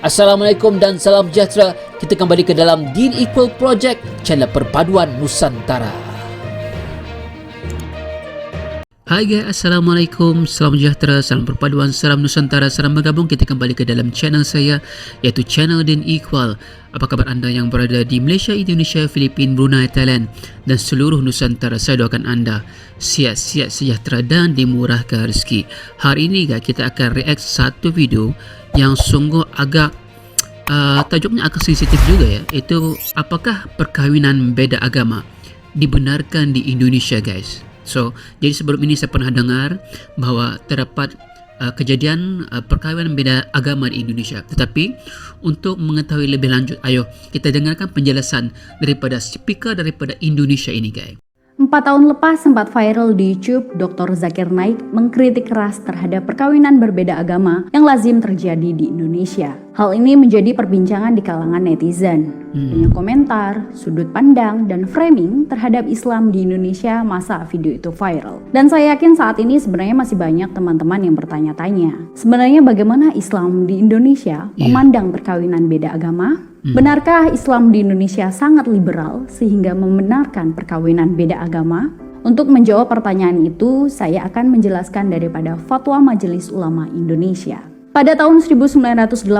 Assalamualaikum dan salam sejahtera. Kita kembali ke dalam Deen Equal Project, channel perpaduan Nusantara. Hai guys, Assalamualaikum, salam sejahtera, salam perpaduan, salam Nusantara, salam bergabung. Kita kembali ke dalam channel saya, iaitu channel Deen Equal. Apa khabar anda yang berada di Malaysia, Indonesia, Filipina, Brunei, Thailand dan seluruh Nusantara? Saya doakan anda sihat-sihat, sejahtera dan dimurahkan rezeki. Hari ini guys, kita akan react satu video yang sungguh agak tajuknya agak sensitif juga ya. Itu apakah perkahwinan beda agama dibenarkan di Indonesia guys? So, jadi sebelum ini saya pernah dengar bahawa terdapat kejadian perkahwinan beda agama di Indonesia. Tetapi untuk mengetahui lebih lanjut, ayo kita dengarkan penjelasan daripada speaker daripada Indonesia ini guys. 4 tahun lepas sempat viral di YouTube, Dr. Zakir Naik mengkritik keras terhadap perkawinan berbeda agama yang lazim terjadi di Indonesia. Hal ini menjadi perbincangan di kalangan netizen. Banyak komentar, sudut pandang, dan framing terhadap Islam di Indonesia masa video itu viral. Dan saya yakin saat ini sebenarnya masih banyak teman-teman yang bertanya-tanya, sebenarnya bagaimana Islam di Indonesia memandang perkawinan beda agama? Benarkah Islam di Indonesia sangat liberal sehingga membenarkan perkawinan beda agama? Untuk menjawab pertanyaan itu, saya akan menjelaskan daripada Fatwa Majelis Ulama Indonesia. Pada tahun 1980,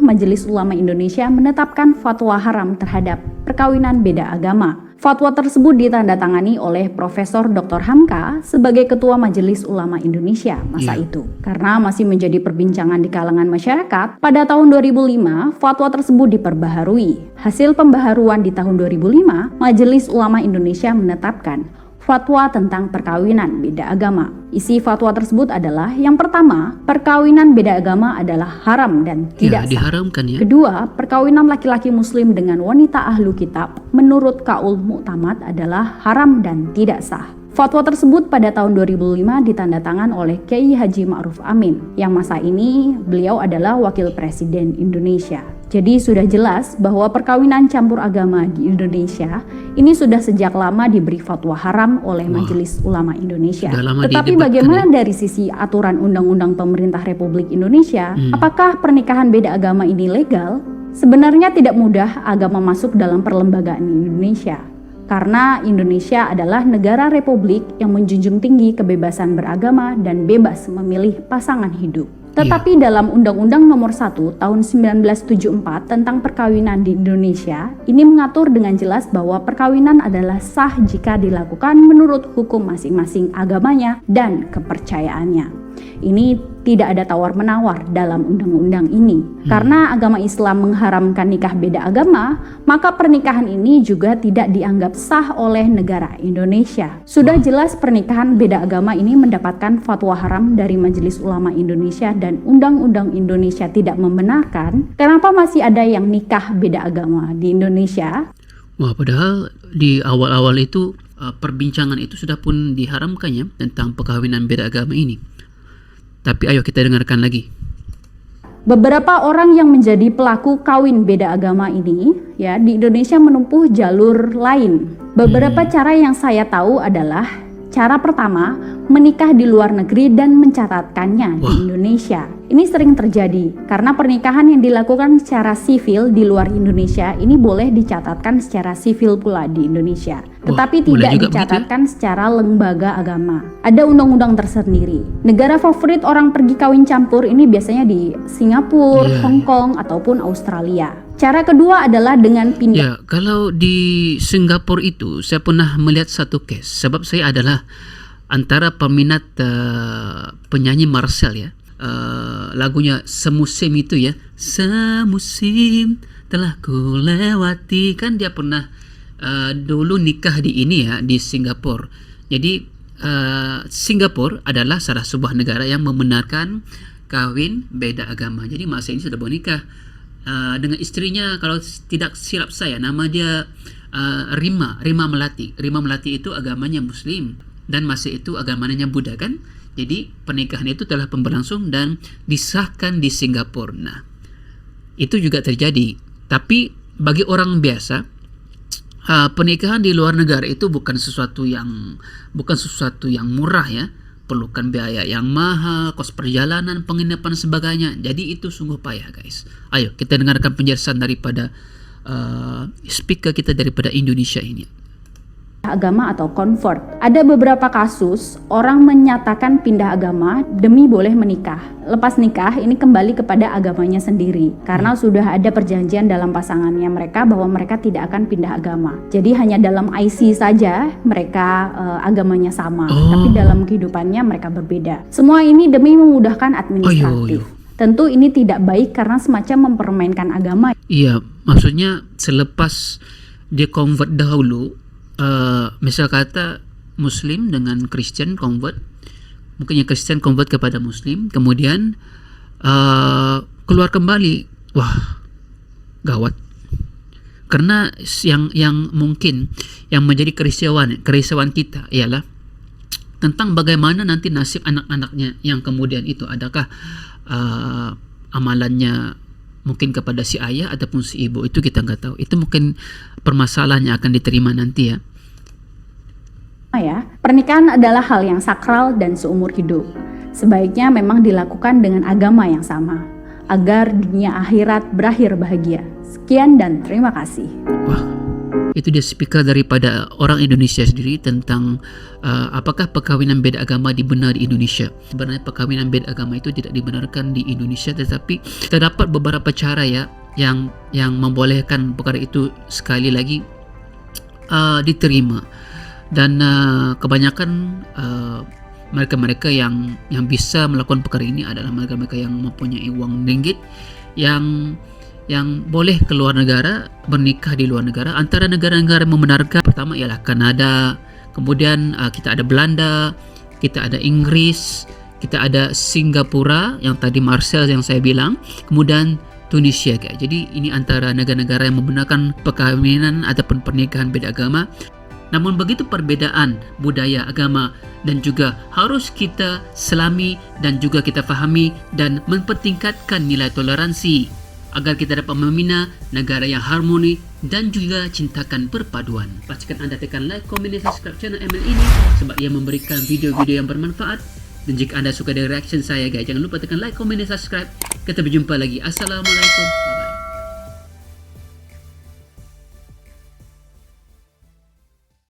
Majelis Ulama Indonesia menetapkan fatwa haram terhadap perkawinan beda agama. Fatwa tersebut ditandatangani oleh Profesor Dr. Hamka sebagai Ketua Majelis Ulama Indonesia masa itu. Karena masih menjadi perbincangan di kalangan masyarakat, pada tahun 2005 fatwa tersebut diperbaharui. Hasil pembaharuan di tahun 2005, Majelis Ulama Indonesia menetapkan fatwa tentang perkawinan beda agama. Isi fatwa tersebut adalah yang pertama, perkawinan beda agama adalah haram dan tidak sah. Diharamkan ya. Kedua, perkawinan laki-laki muslim dengan wanita ahlu kitab menurut kaul mu'tamad adalah haram dan tidak sah. Fatwa tersebut pada tahun 2005 ditandatangan oleh Kiai Haji Ma'ruf Amin, yang masa ini beliau adalah Wakil Presiden Indonesia. Jadi sudah jelas bahwa perkawinan campur agama di Indonesia ini sudah sejak lama diberi fatwa haram oleh Majelis Ulama Indonesia. Tetapi bagaimana dari sisi aturan undang-undang pemerintah Republik Indonesia, apakah pernikahan beda agama ini legal? Sebenarnya tidak mudah agama masuk dalam perlembagaan Indonesia. Karena Indonesia adalah negara republik yang menjunjung tinggi kebebasan beragama dan bebas memilih pasangan hidup. Tetapi dalam Undang-Undang Nomor 1 Tahun 1974 tentang perkawinan di Indonesia, ini mengatur dengan jelas bahwa perkawinan adalah sah jika dilakukan menurut hukum masing-masing agamanya dan kepercayaannya. Ini tidak ada tawar-menawar dalam undang-undang ini. Karena agama Islam mengharamkan nikah beda agama, maka pernikahan ini juga tidak dianggap sah oleh negara Indonesia. Sudah jelas pernikahan beda agama ini mendapatkan fatwa haram dari Majelis Ulama Indonesia dan Undang-Undang Indonesia tidak membenarkan. Kenapa masih ada yang nikah beda agama di Indonesia? Wah, padahal di awal-awal itu perbincangan itu sudah pun diharamkan ya tentang perkahwinan beda agama ini. Tapi ayo kita dengarkan lagi. Beberapa orang yang menjadi pelaku kawin beda agama ini ya di Indonesia menempuh jalur lain. Beberapa cara yang saya tahu adalah cara pertama, menikah di luar negeri dan mencatatkannya di Indonesia. Ini sering terjadi karena pernikahan yang dilakukan secara sivil di luar Indonesia ini boleh dicatatkan secara sivil pula di Indonesia. Tetapi tidak dicatatkan secara lembaga agama. Ada undang-undang tersendiri. Negara favorit orang pergi kawin campur ini biasanya di Singapura, Hong Kong, ataupun Australia. Cara kedua adalah dengan pindah. Ya, kalau di Singapura itu saya pernah melihat satu case. Sebab saya adalah antara peminat penyanyi Marcel ya. Lagunya Semusim itu ya. Semusim telah ku lewati. Kan dia pernah dulu nikah di ini ya, di Singapura. Jadi Singapura adalah salah sebuah negara yang membenarkan kawin beda agama. Jadi masa ini sudah bernikah dengan istrinya, kalau tidak silap saya nama dia Rima Melati. Rima Melati itu agamanya Muslim dan masa itu agamanya Buddha kan. Jadi pernikahan itu telah berlangsung dan disahkan di Singapura. Nah, itu juga terjadi. Tapi bagi orang biasa, pernikahan di luar negara itu bukan sesuatu yang murah ya. perlukan biaya yang mahal, kos perjalanan, penginapan sebagainya. Jadi itu sungguh payah guys. Ayo kita dengarkan penjelasan daripada speaker kita daripada Indonesia ini. Agama atau convert. Ada beberapa kasus orang menyatakan pindah agama demi boleh menikah. Lepas nikah ini kembali kepada agamanya sendiri karena sudah ada perjanjian dalam pasangannya mereka bahwa mereka tidak akan pindah agama. Jadi hanya dalam IC saja mereka agamanya sama, tapi dalam kehidupannya mereka berbeda. Semua ini demi memudahkan administratif. Tentu ini tidak baik karena semacam mempermainkan agama. Iya, maksudnya selepas dia convert dahulu, misal kata Muslim dengan Kristen convert, mungkin yang Kristen convert kepada Muslim, kemudian keluar kembali, wah gawat. Karena yang mungkin yang menjadi kerisauan kita ialah tentang bagaimana nanti nasib anak-anaknya yang kemudian itu, adakah amalannya mungkin kepada si ayah ataupun si ibu, itu kita nggak tahu. Itu mungkin permasalahan yang akan diterima nanti ya. Pernikahan adalah hal yang sakral dan seumur hidup. Sebaiknya memang dilakukan dengan agama yang sama agar dunia akhirat berakhir bahagia. Sekian dan terima kasih. Wah, itu dia speaker daripada orang Indonesia sendiri tentang apakah perkawinan beda agama dibenar di Indonesia. Sebenarnya perkawinan beda agama itu tidak dibenarkan di Indonesia, tetapi terdapat beberapa cara ya yang membolehkan perkara itu sekali lagi diterima. Dan kebanyakan mereka-mereka yang bisa melakukan perkara ini adalah mereka-mereka yang mempunyai uang ringgit, yang boleh keluar negara, bernikah di luar negara. Antara negara-negara yang membenarkan pertama ialah Kanada, kemudian kita ada Belanda, kita ada Inggris, kita ada Singapura yang tadi Marcel yang saya bilang, kemudian Tunisia guys. Jadi ini antara negara-negara yang membenarkan perkawinan ataupun pernikahan beda agama. Namun begitu perbedaan budaya, agama, dan juga harus kita selami dan juga kita fahami dan mempertingkatkan nilai toleransi agar kita dapat membina negara yang harmoni dan juga cintakan perpaduan. Pastikan anda tekan like, komen, dan subscribe channel ML ini sebab ia memberikan video-video yang bermanfaat. Dan jika anda suka dengan reaction saya guys, jangan lupa tekan like, komen, dan subscribe. Kita berjumpa lagi. Assalamualaikum.